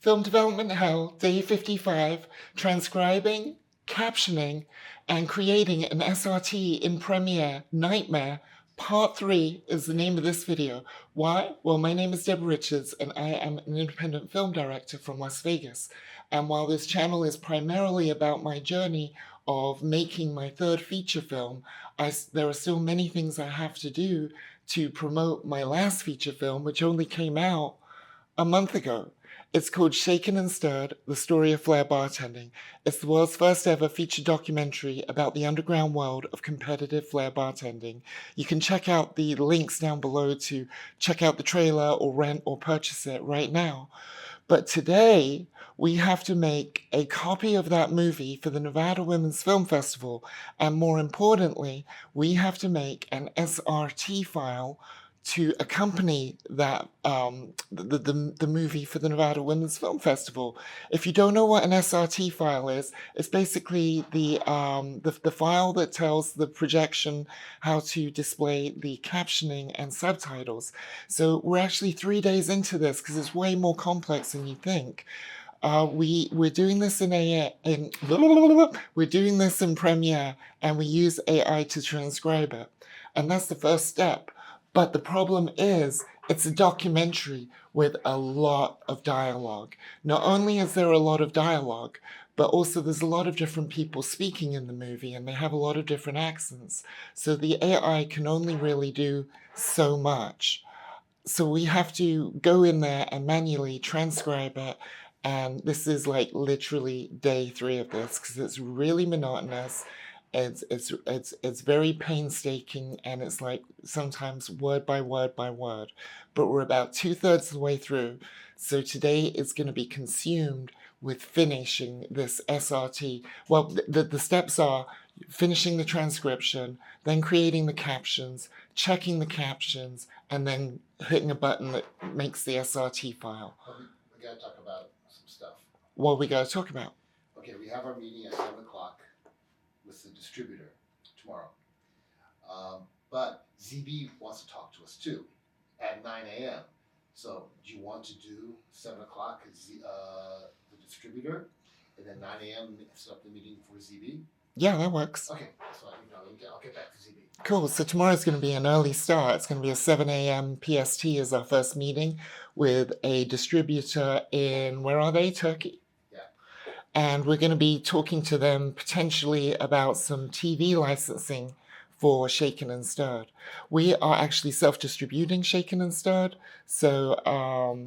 Film Development Hell, Day 55, Transcribing, Captioning, and Creating an SRT in Premiere, Nightmare, Part 3 is the name of this video. Why? Well, my name is Deborah Richards, and I am an independent film director from Las Vegas. And while this channel is primarily about my journey of making my third feature film, there are still many things I have to do to promote my last feature film, which only came out a month ago. It's called Shaken and Stirred, The Story of Flair Bartending. It's the world's first ever feature documentary about the underground world of competitive flair bartending. You can check out the links down below to check out the trailer or rent or purchase it right now. But today, we have to make a copy of that movie for the Nevada Women's Film Festival. And more importantly, we have to make an SRT file to accompany that the movie for the Nevada Women's Film Festival. If you don't know what an SRT file is, it's basically the file that tells the projection how to display the captioning and subtitles. So we're actually 3 days into this because it's way more complex than you think. We're doing this we're doing this in Premiere, and we use AI to transcribe it, and that's the first step. But the problem is, it's a documentary with a lot of dialogue. Not only is there a lot of dialogue, but also there's a lot of different people speaking in the movie, and they have a lot of different accents. So the AI can only really do so much. So we have to go in there and manually transcribe it. And this is like literally day 3 of this because it's really monotonous. It's very painstaking, and it's like sometimes word by word by word. But we're about 2/3 of the way through. So today is going to be consumed with finishing this SRT. Well, the steps are finishing the transcription, then creating the captions, checking the captions, and then hitting a button that makes the SRT file. We got to talk about some stuff. What we got to talk about? Okay, we have our meeting at 7 o'clock with the distributor tomorrow. But ZB wants to talk to us too at 9 a.m. So do you want to do 7 o'clock as the distributor, and then 9 a.m. set up the meeting for ZB? Yeah, that works. Okay, so I'll get back to ZB. Cool. So tomorrow's going to be an early start. It's going to be a 7 a.m. PST is our first meeting with a distributor in, where are they? Turkey? Yeah. And we're going to be talking to them potentially about some TV licensing for Shaken and Stirred. We are actually self-distributing Shaken and Stirred, so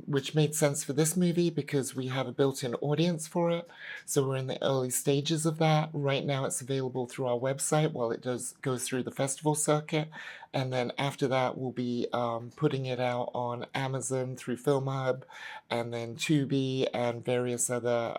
which made sense for this movie because we have a built-in audience for it. So we're in the early stages of that. Right now it's available through our website while it goes through the festival circuit. And then after that, we'll be putting it out on Amazon through FilmHub, and then Tubi and various other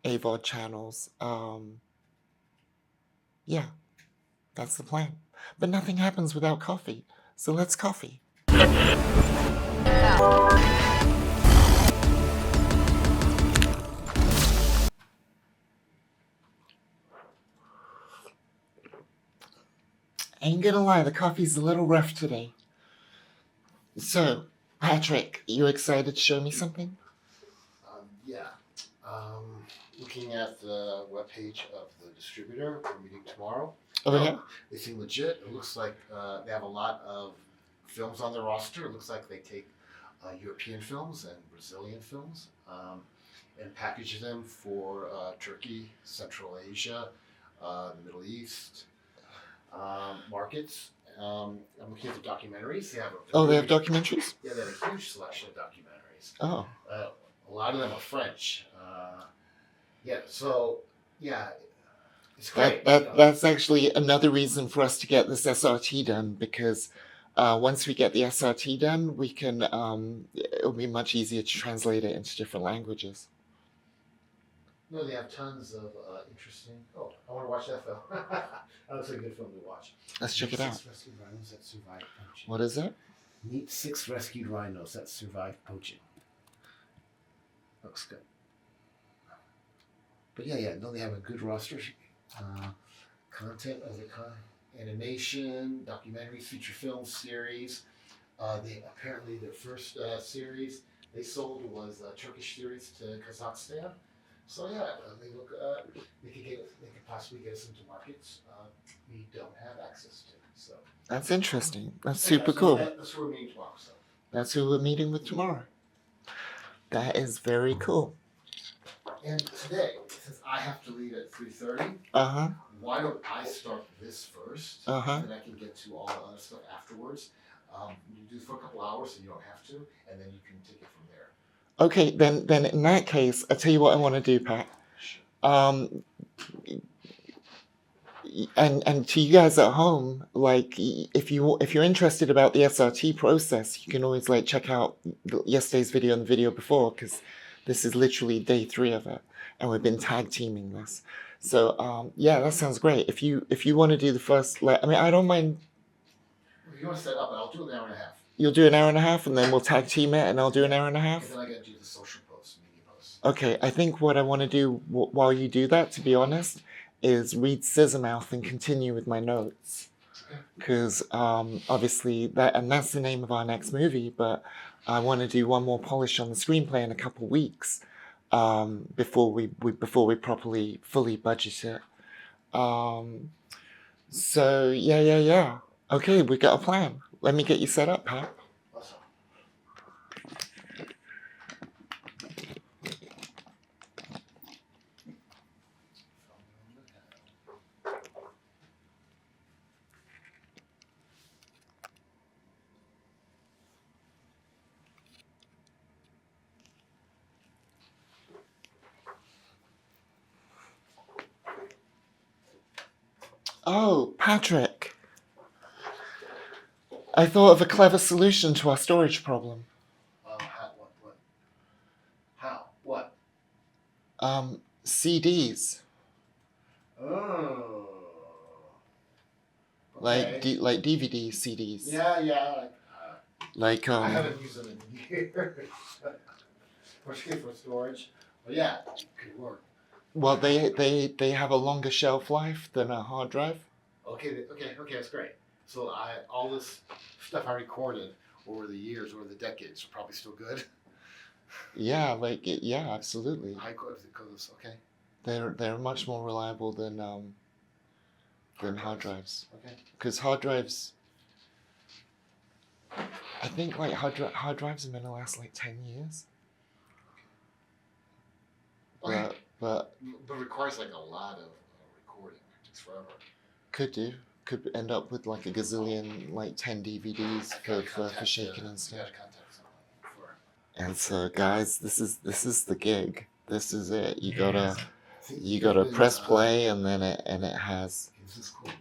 AVOD channels. Yeah. That's the plan. But nothing happens without coffee. So let's coffee. Ain't gonna lie, the coffee's a little rough today. So, Patrick, you excited to show me something? Yeah. Looking at the webpage of the distributor, we're meeting tomorrow. Oh, yeah? They seem legit. It looks like they have a lot of films on their roster. It looks like they take European films and Brazilian films and package them for Turkey, Central Asia, the Middle East markets. I'm looking at the documentaries. They have documentaries? Yeah, they have a huge selection of documentaries. Oh. A lot of them are French. It's great. That's actually another reason for us to get this SRT done, because once we get the SRT done, we can it'll be much easier to translate it into different languages. No, they have tons of interesting. Oh, I want to watch that film. That looks like a good film to watch. Let's check it out. 6 rescued rhinos that survived poaching. What is it? Meet 6 rescued rhinos that survived poaching. Looks good. But no, they have a good roster. Content of the animation, documentary, feature film series. They apparently their first series they sold was Turkish series to Kazakhstan. So yeah, they look, they could possibly get us into markets we don't have access to. So That's interesting. That's anyway, super cool. That's who we're meeting tomorrow. So That's who we're meeting with tomorrow. That is very cool. and today, since I have to leave at 3:30, why don't I start this first, and then I can get to all the other stuff afterwards. You do it for a couple hours, so you don't have to, and then you can take it from there. Okay, then in that case, I'll tell you what I want to do, Pat. Sure. And to you guys at home, like if you're interested about the SRT process, you can always like check out yesterday's video and the video before, because this is literally day 3 of it, and we've been tag teaming this. So yeah, that sounds great. If you want to do the first, like, I mean, I don't mind. If you want to set up, I'll do an hour and a half. You'll do an hour and a half, and then we'll tag team it, and I'll do an hour and a half. And then I gotta do the social posts, media posts. Okay, I think what I want to do while you do that, to be honest, is read Scissor Mouth and continue with my notes, because obviously that's the name of our next movie. But I want to do one more polish on the screenplay in a couple weeks, before we properly fully budget it. So yeah. Okay, we got a plan. Let me get you set up, Pat. Awesome. Oh, Patrick. I thought of a clever solution to our storage problem. How? What? CDs. Oh. Okay. Like DVD CDs. Yeah. Like I haven't used them in years. Particularly for storage. But yeah, it could work. Well, they have a longer shelf life than a hard drive. Okay, that's great. So all this stuff I recorded over the years, over the decades, are probably still good. Yeah, yeah, absolutely. High quality, okay. They're much more reliable than hard drives. Okay. Because hard drives, I think like hard drives are meant to last like 10 years. Okay. But requires like a lot of recording. It takes forever. Could end up with like a gazillion, like 10 DVDs for shaking and stuff. And so, guys, this is the gig. This is it. You gotta press play, and then it has.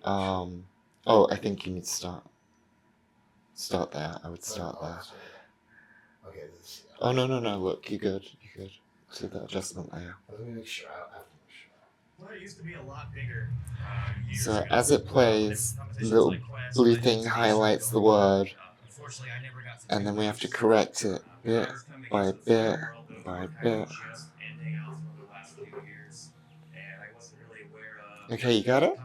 Oh, I think you need to start there. I would start there. Okay. Oh no! Look, you're good. To the adjustment layer. Let me make sure. I have to make sure. Well, it used to be a lot bigger. So as it plays, the little blue thing highlights the word, and then we have to correct it bit by bit by bit. Okay, you got it?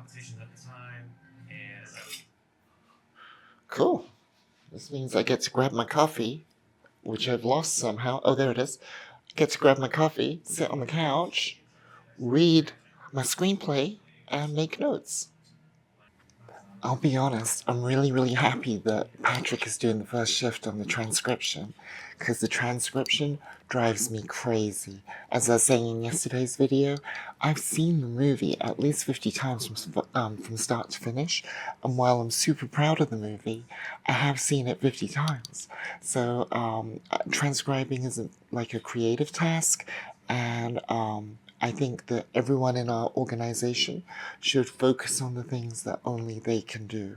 Cool. This means I get to grab my coffee, which I've lost somehow. Oh, there it is. Get to grab my coffee, sit on the couch, read my screenplay, and make notes. I'll be honest, I'm really happy that Patrick is doing the first shift on the transcription, because the transcription drives me crazy. As I was saying in yesterday's video, I've seen the movie at least 50 times from start to finish, and while I'm super proud of the movie, I have seen it 50 times. So transcribing isn't like a creative task, and I think that everyone in our organization should focus on the things that only they can do.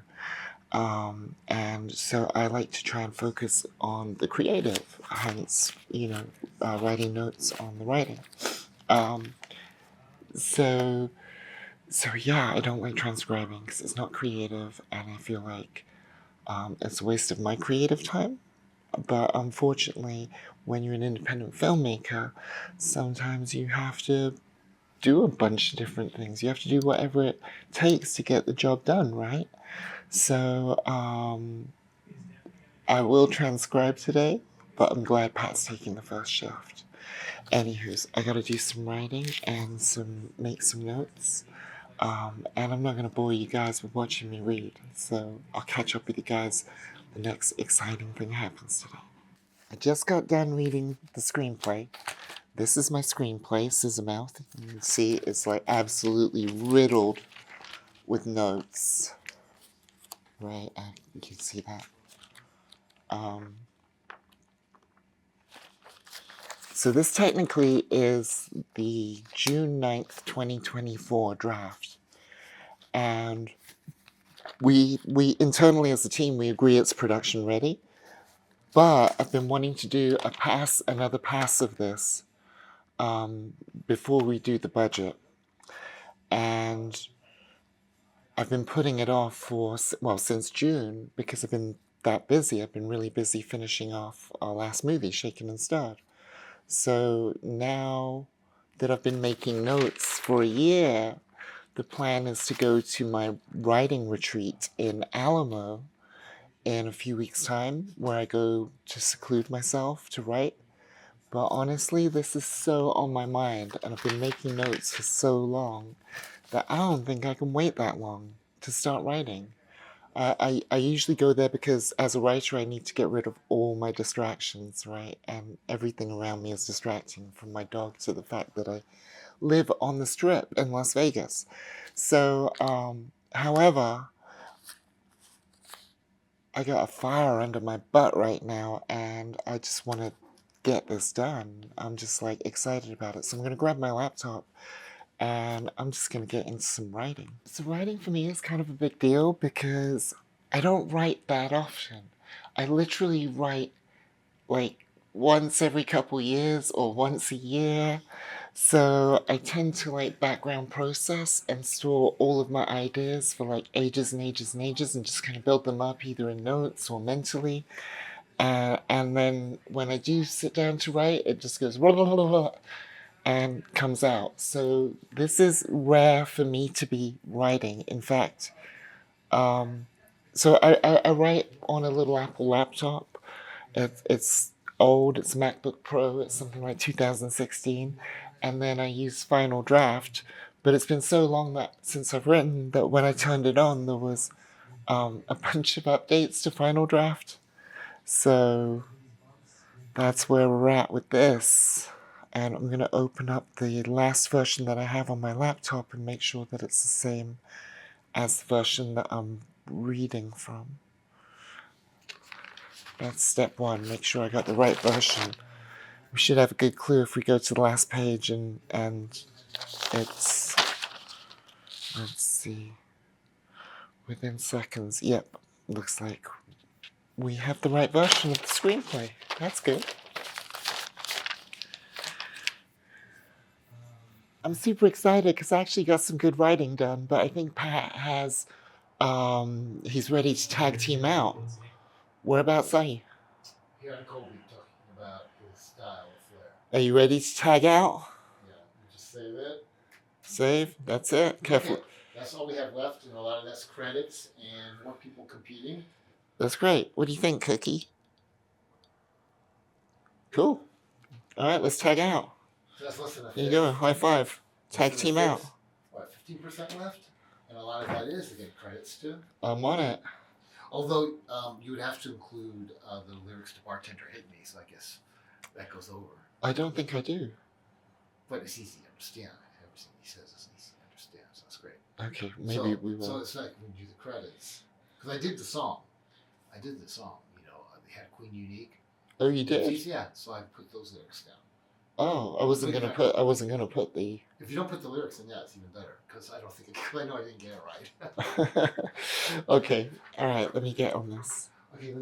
And so I like to try and focus on the creative, hence, writing notes on the writing. So yeah, I don't like transcribing because it's not creative, and I feel like it's a waste of my creative time. But unfortunately, when you're an independent filmmaker, sometimes you have to do a bunch of different things. You have to do whatever it takes to get the job done, right? So I will transcribe today, but I'm glad Pat's taking the first shift. Anywho's, I gotta do some writing and make some notes. And I'm not gonna bore you guys with watching me read, so I'll catch up with you guys the next exciting thing happens today. I just got done reading the screenplay. This is my screenplay, Scissor Mouth. You can see it's like absolutely riddled with notes. Right, you can see that. So this technically is the June 9th, 2024 draft. And we internally as a team, we agree it's production ready. But I've been wanting to do another pass of this before we do the budget. And I've been putting it off since June because I've been that busy. I've been really busy finishing off our last movie, Shaken and Stirred. So now that I've been making notes for a year, the plan is to go to my writing retreat in Alamo in a few weeks' time, where I go to seclude myself to write. But honestly, this is so on my mind, and I've been making notes for so long that I don't think I can wait that long to start writing. I usually go there because as a writer I need to get rid of all my distractions, right? And everything around me is distracting, from my dog to the fact that I live on the Strip in Las Vegas. So, however, I got a fire under my butt right now and I just want to get this done. I'm just like excited about it. So I'm going to grab my laptop and I'm just going to get into some writing. So writing for me is kind of a big deal because I don't write that often. I literally write like once every couple years or once a year. So I tend to like background process and store all of my ideas for like ages and ages and ages and just kind of build them up either in notes or mentally. And then when I do sit down to write, it just goes blah, blah, blah, blah, and comes out. So this is rare for me to be writing. In fact, so I write on a little Apple laptop. It's old. It's MacBook Pro. It's something like 2016. And then I use Final Draft. But it's been so long since I've written that when I turned it on, there was a bunch of updates to Final Draft. So that's where we're at with this. And I'm going to open up the last version that I have on my laptop and make sure that it's the same as the version that I'm reading from. That's step one. Make sure I got the right version. We should have a good clue if we go to the last page and it's, let's see, within seconds. Yep, looks like we have the right version of the screenplay. That's good. I'm super excited because I actually got some good writing done, but I think Pat has, he's ready to tag team out. Whereabouts are you? Here at Colby talking about his style of flair. Are you ready to tag out? Yeah, you just save it. Save, that's it. Careful. Okay, that's all we have left, and a lot of that's credits and more people competing. That's great. What do you think, Cookie? Cool. All right, let's tag out. That's less than a fifth. There you go. High five. Tag team out. What, 15% left? And a lot of that is to get credits too. I'm on it. Although you would have to include the lyrics to Bartender Hit Me, so I guess that goes over. I don't think I do. But it's easy to understand. Everything he says is easy to understand, so that's great. Okay, maybe we will. So it's like when you do the credits. Because I did the song. You know, they had Queen Unique. Oh, you did? Yeah, so I put those lyrics down. Oh, I wasn't gonna put the. If you don't put the lyrics in, yeah, it's even better. Because I don't think I know I didn't get it right. Okay, all right. Let me get on this. Okay,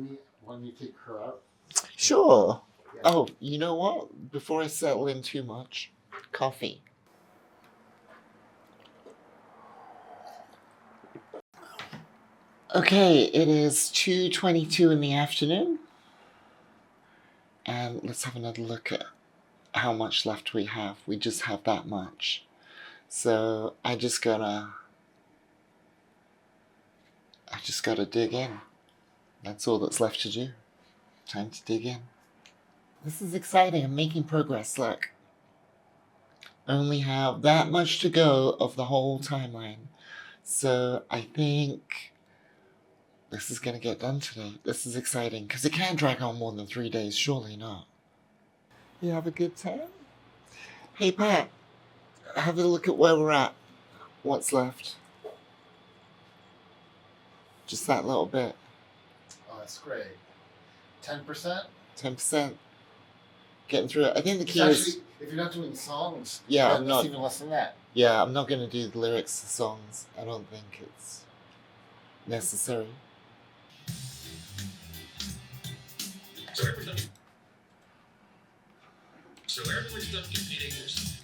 want me to take her out? Sure. Yeah. Oh, you know what? Before I settle in too much, coffee. Okay, it is 2:22 in the afternoon. And let's have another look at how much left we have. We just have that much. So I just gotta dig in. That's all that's left to do. Time to dig in. This is exciting. I'm making progress. Look. I only have that much to go of the whole timeline. So I think this is going to get done today. This is exciting because it can't drag on more than 3 days. Surely not. You have a good time? Hey, Pat, have a look at where we're at. What's left? Just that little bit. Oh, that's great. 10%? 10%. Getting through it. I think the key It's is... actually, if you're not doing songs, Yeah, then I'm it's not. even less than that. Yeah, I'm not going to do the lyrics to songs. I don't think it's necessary. So everyone's done competing. Because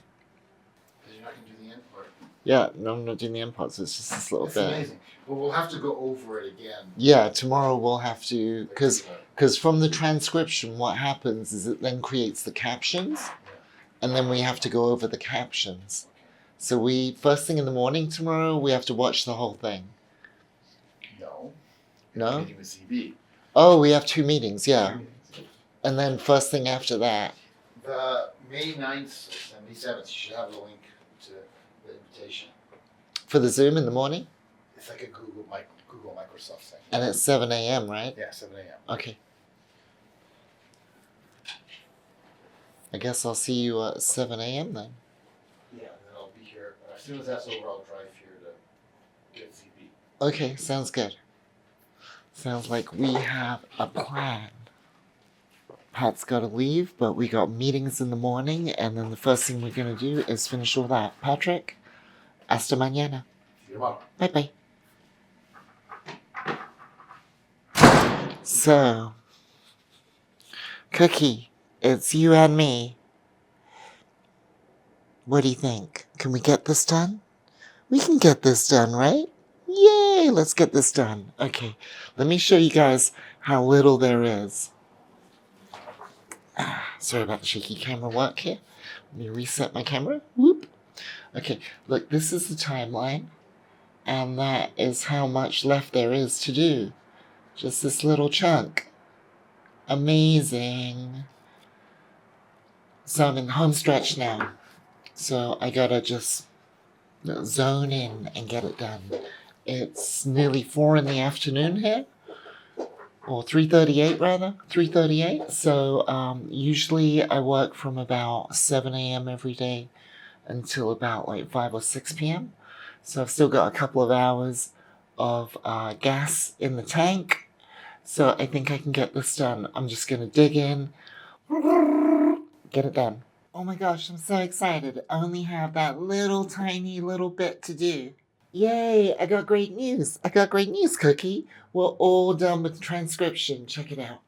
you're not going to do the end part. Yeah, no, I'm not doing the inputs. It's just this little That's bit. amazing. But we'll have to go over it again. Yeah, tomorrow we'll have to, Like, because from the transcription, what happens is it then creates the captions, and then we have to go over the captions. So first thing in the morning tomorrow, we have to watch the whole thing. No. No? Meeting with CB. Oh, we have 2 meetings, yeah. And then first thing after that. The May 9th and May 7th, you should have a link to the invitation. For the Zoom in the morning? It's like a Google Microsoft thing. And it's 7 a.m., right? Yeah, 7 a.m. Okay. I guess I'll see you at 7 a.m. then. Yeah, and then I'll be here. As soon as that's over, I'll drive here to get CB. Okay, sounds good. Sounds like we have a plan. Pat's got to leave, but we got meetings in the morning, and then the first thing we're going to do is finish all that. Patrick, hasta mañana. See you tomorrow. Bye-bye. So, Cookie, it's you and me. What do you think? Can we get this done? We can get this done, right? Yay! Let's get this done. Okay, let me show you guys how little there is. Sorry about the shaky camera work here. Let me reset my camera. Whoop. Okay, look, this is the timeline. And that is how much left there is to do. Just this little chunk. Amazing. So I'm in home stretch now. So I gotta just zone in and get it done. It's nearly 4 in the afternoon here. Or 3:38 rather. 3:38. So usually I work from about 7 a.m. every day until about like 5 or 6 p.m. So I've still got a couple of hours of gas in the tank. So I think I can get this done. I'm just going to dig in, get it done. Oh my gosh, I'm so excited. I only have that little tiny little bit to do. Yay, I got great news. I got great news, Cookie. We're all done with the transcription. Check it out.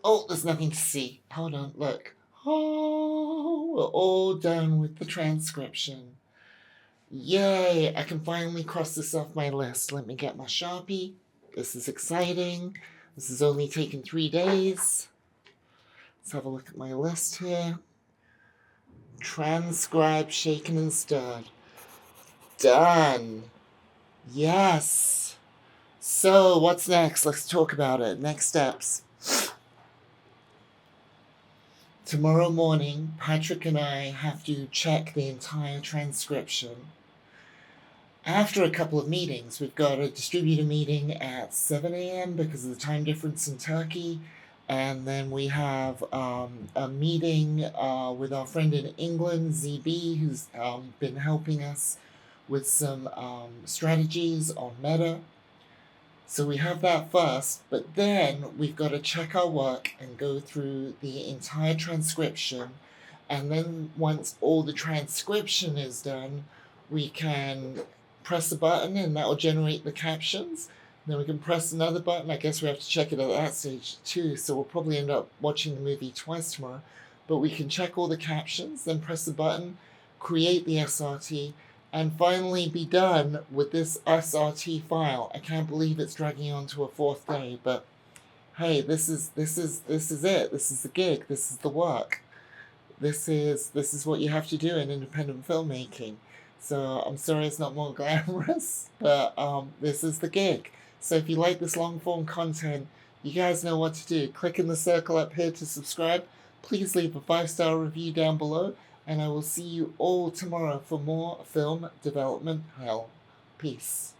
Oh, there's nothing to see. Hold on, look. Oh, we're all done with the transcription. Yay, I can finally cross this off my list. Let me get my Sharpie. This is exciting. This has only taken 3 days. Let's have a look at my list here. Transcribe, shaken and stirred. Done. Yes. So, what's next? Let's talk about it. Next steps. Tomorrow morning, Patrick and I have to check the entire transcription. After a couple of meetings, we've got a distributor meeting at 7 a.m. because of the time difference in Turkey. And then we have a meeting with our friend in England, ZB, who's been helping us with some strategies on meta. So we have that first, but then we've got to check our work and go through the entire transcription. And then once all the transcription is done, we can press a button and that will generate the captions. Then we can press another button. I guess we have to check it at that stage too. So we'll probably end up watching the movie twice tomorrow. But we can check all the captions, then press the button, create the SRT, and finally be done with this SRT file. I can't believe it's dragging on to a 4th day, but hey, this is it. This is the gig. This is the work. This is what you have to do in independent filmmaking. So I'm sorry it's not more glamorous, but this is the gig. So if you like this long form content, you guys know what to do. Click in the circle up here to subscribe. Please leave a 5-star review down below, and I will see you all tomorrow for more film development hell. Peace.